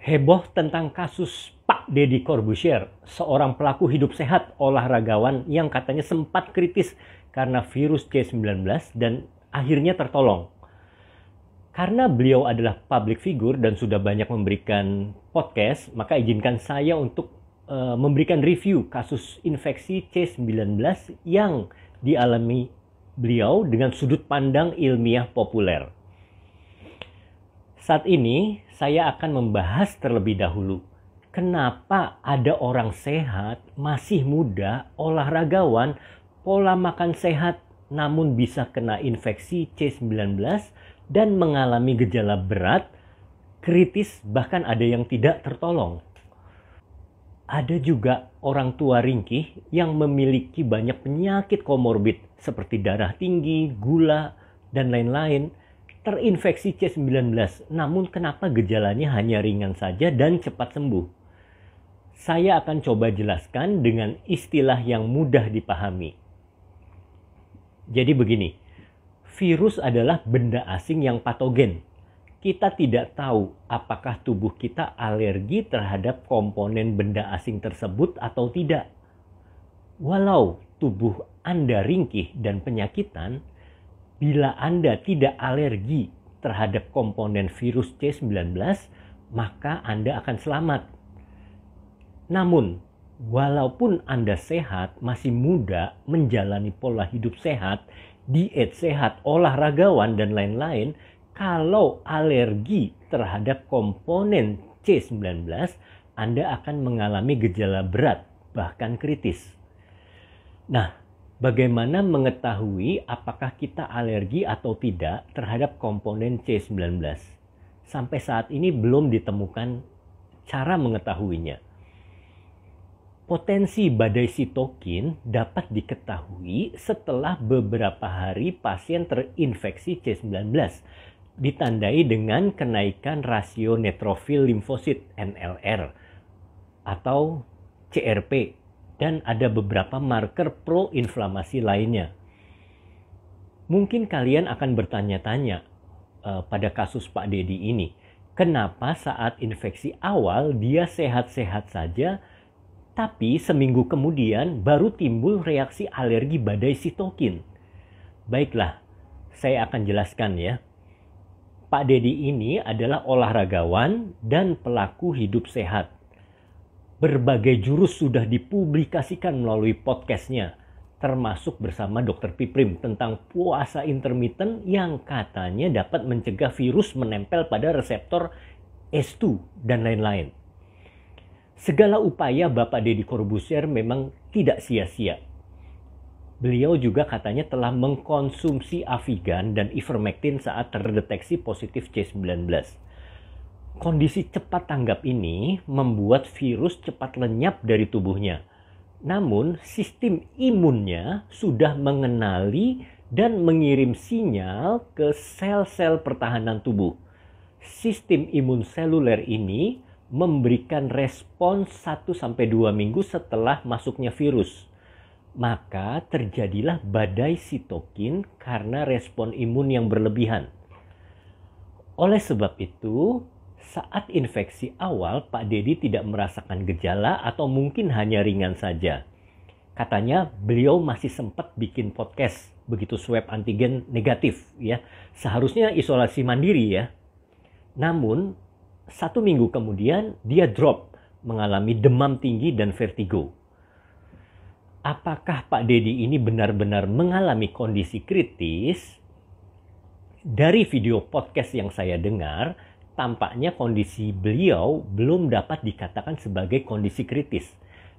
Heboh tentang kasus Pak Deddy Corbuzier, seorang pelaku hidup sehat olahragawan yang katanya sempat kritis karena virus C-19 dan akhirnya tertolong. Karena beliau adalah public figure dan sudah banyak memberikan podcast, maka izinkan saya untuk memberikan review kasus infeksi C-19 yang dialami beliau dengan sudut pandang ilmiah populer. Saat ini saya akan membahas terlebih dahulu kenapa ada orang sehat, masih muda, olahragawan, pola makan sehat namun bisa kena infeksi C-19 dan mengalami gejala berat, kritis, bahkan ada yang tidak tertolong. Ada juga orang tua ringkih yang memiliki banyak penyakit komorbid seperti darah tinggi, gula, dan lain-lain, terinfeksi C-19, namun kenapa gejalanya hanya ringan saja dan cepat sembuh? Saya akan coba jelaskan dengan istilah yang mudah dipahami. Jadi begini, virus adalah benda asing yang patogen. Kita tidak tahu apakah tubuh kita alergi terhadap komponen benda asing tersebut atau tidak. Walau tubuh Anda ringkih dan penyakitan, bila Anda tidak alergi terhadap komponen virus C-19, maka Anda akan selamat. Namun, walaupun Anda sehat, masih muda, menjalani pola hidup sehat, diet sehat, olahragawan, dan lain-lain, kalau alergi terhadap komponen C-19, Anda akan mengalami gejala berat, bahkan kritis. Nah, bagaimana mengetahui apakah kita alergi atau tidak terhadap komponen C-19? Sampai saat ini belum ditemukan cara mengetahuinya. Potensi badai sitokin dapat diketahui setelah beberapa hari pasien terinfeksi C-19, ditandai dengan kenaikan rasio neutrofil limfosit NLR atau CRP, dan ada beberapa marker proinflamasi lainnya. Mungkin kalian akan bertanya-tanya pada kasus Pak Deddy ini, kenapa saat infeksi awal dia sehat-sehat saja, tapi seminggu kemudian baru timbul reaksi alergi badai sitokin? Baiklah, saya akan jelaskan ya. Pak Deddy ini adalah olahragawan dan pelaku hidup sehat. Berbagai jurus sudah dipublikasikan melalui podcastnya, termasuk bersama Dr. Piprim tentang puasa intermittent yang katanya dapat mencegah virus menempel pada reseptor S2 dan lain-lain. Segala upaya Bapak Deddy Corbuzier memang tidak sia-sia. Beliau juga katanya telah mengkonsumsi Avigan dan Ivermectin saat terdeteksi positif C-19. Kondisi cepat tanggap ini membuat virus cepat lenyap dari tubuhnya. Namun, sistem imunnya sudah mengenali dan mengirim sinyal ke sel-sel pertahanan tubuh. Sistem imun seluler ini memberikan respons 1-2 minggu setelah masuknya virus. Maka terjadilah badai sitokin karena respon imun yang berlebihan. Oleh sebab itu, saat infeksi awal, Pak Deddy tidak merasakan gejala atau mungkin hanya ringan saja. Katanya beliau masih sempat bikin podcast begitu swab antigen negatif ya. Seharusnya isolasi mandiri ya. Namun 1 minggu kemudian dia drop, mengalami demam tinggi dan vertigo. Apakah Pak Deddy ini benar-benar mengalami kondisi kritis? Dari video podcast yang saya dengar, tampaknya kondisi beliau belum dapat dikatakan sebagai kondisi kritis.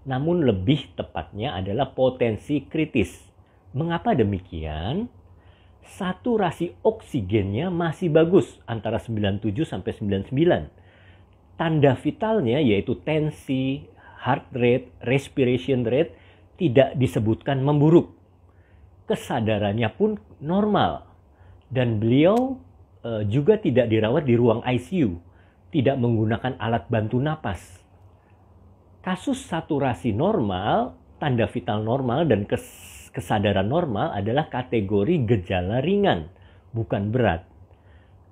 Namun lebih tepatnya adalah potensi kritis. Mengapa demikian? Saturasi oksigennya masih bagus antara 97-99. Tanda vitalnya yaitu tensi, heart rate, respiration rate tidak disebutkan memburuk. Kesadarannya pun normal. Dan beliau juga tidak dirawat di ruang ICU, tidak menggunakan alat bantu napas. Kasus saturasi normal, tanda vital normal, dan kesadaran normal adalah kategori gejala ringan, bukan berat.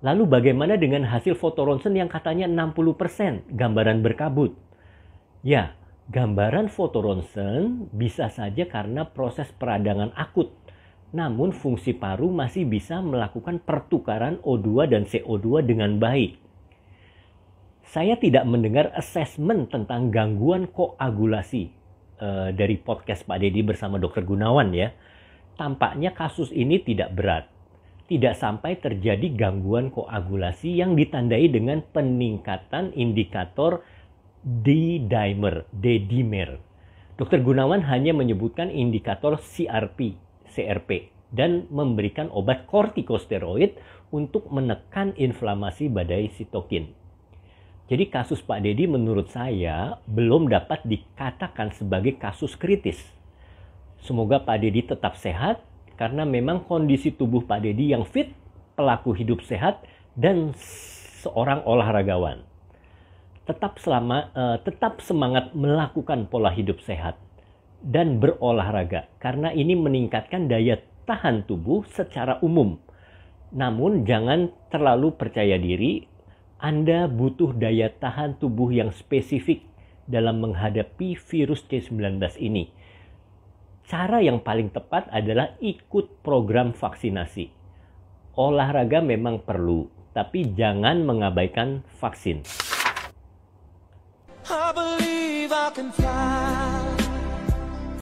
Lalu bagaimana dengan hasil foto ronsen yang katanya 60% gambaran berkabut? Ya, gambaran foto ronsen bisa saja karena proses peradangan akut. Namun fungsi paru masih bisa melakukan pertukaran O2 dan CO2 dengan baik. Saya tidak mendengar assessment tentang gangguan koagulasi dari podcast Pak Deddy bersama Dr. Gunawan ya. Tampaknya kasus ini tidak berat. Tidak sampai terjadi gangguan koagulasi yang ditandai dengan peningkatan indikator D-dimer. Dr. Gunawan hanya menyebutkan indikator CRP, dan memberikan obat kortikosteroid untuk menekan inflamasi badai sitokin. Jadi kasus Pak Deddy menurut saya belum dapat dikatakan sebagai kasus kritis. Semoga Pak Deddy tetap sehat karena memang kondisi tubuh Pak Deddy yang fit, pelaku hidup sehat, dan seorang olahragawan. Tetap semangat melakukan pola hidup sehat dan berolahraga karena ini meningkatkan daya tahan tubuh secara umum. Namun jangan terlalu percaya diri. Anda butuh daya tahan tubuh yang spesifik dalam menghadapi virus C19 ini. Cara yang paling tepat adalah ikut program vaksinasi. Olahraga memang perlu, tapi jangan mengabaikan vaksin. I believe I can fly.